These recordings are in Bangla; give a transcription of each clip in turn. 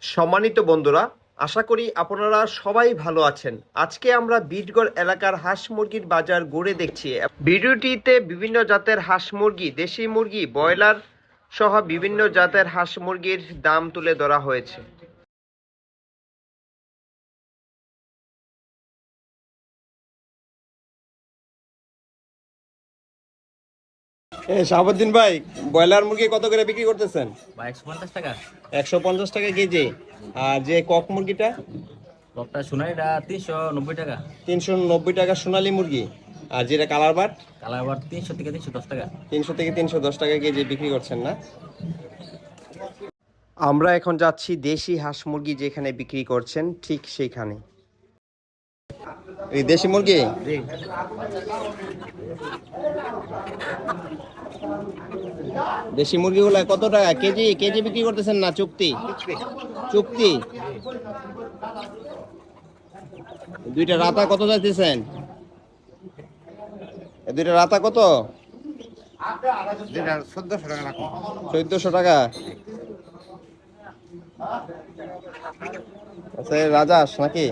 সম্মানিত বন্ধুরা, আশা করি আপনারা সবাই ভালো আছেন। আজকে আমরা বিটগড় এলাকার হাঁস মুরগির বাজার ঘুরে দেখছি। ভিডিওটিতে বিভিন্ন জাতের হাঁস মুরগি, দেশি মুরগি, ব্রয়লার সহ বিভিন্ন জাতের হাঁস মুরগির দাম তুলে ধরা হয়েছে। শাহাবুদ্দিন ভাই, ব্রয়লার মুরগি কত করে বিক্রি করতেছেন? বা 150 টাকা। 150 টাকা কেজি। আর যে কক মুরগিটা? ককটা সোনালিটা 390 টাকা। 390 টাকা সোনালী মুরগি। আর যেটা কালার বাট? কালার আবার 300 থেকে 310 টাকা। 300 থেকে 310 টাকা কেজি বিক্রি করছেন না? আমরা এখন যাচ্ছি দেশি হাঁস মুরগি যেখানে বিক্রি করছেন ঠিক সেইখানে। এই দেশি মুরগি দেশি মুরগিগুলা কত টাকা কেজি? কেজি বিক্রি করতেছেন না চুক্তি? চুক্তি। দুইটা রাতা কত যাইতেছেন? দুইটা রাতা কত? 1400 টাকা। আচ্ছা, রাজাস নাকি?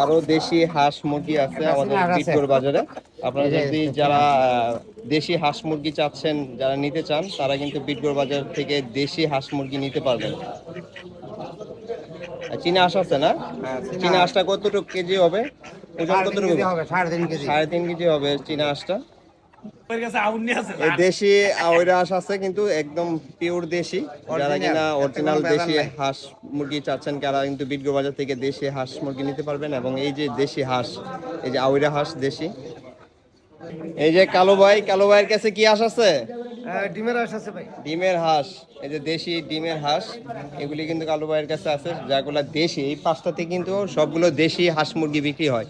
আরো দেশি হাঁস মুরগি আছে আমাদের বিটগড় বাজারে। আপনারা যদি যারা দেশি হাঁস মুরগি চাচ্ছেন, যারা নিতে চান, তারা কিন্তু বিটগড় বাজার থেকে দেশি হাঁস মুরগি নিতে পারবেন। চীনা হাঁস আছে না? চীনা হাঁসটা কতটুকু কেজি হবে? ওজন কতটুকু? 3.5 কেজি হবে চীনা হাঁসটা। এই দেশি আওয়রা হাঁস আছে কিন্তু একদম পিওর দেশি। যারা কিনা অরিজিনাল দেশি হাঁস মুরগি চাচ্ছেন, তারা কিন্তু বিটগড় বাজার থেকে দেশি হাঁস মুরগি নিতে পারবেন। এবং এই যে দেশি হাঁস, এই যে আওয়রা হাঁস দেশি। এই যে কালো ভাইয়ের কাছে কি হাঁস আছে? ডিমের হাঁস আছে ভাই। ডিমের হাঁস, এই যে দেশি ডিমের হাঁস, এগুলি কিন্তু কালো ভাইয়ের কাছে আছে, যাগুলো দেশি। এই পাঁচটাতে কিন্তু সবগুলো দেশি হাঁস মুরগি বিক্রি হয়।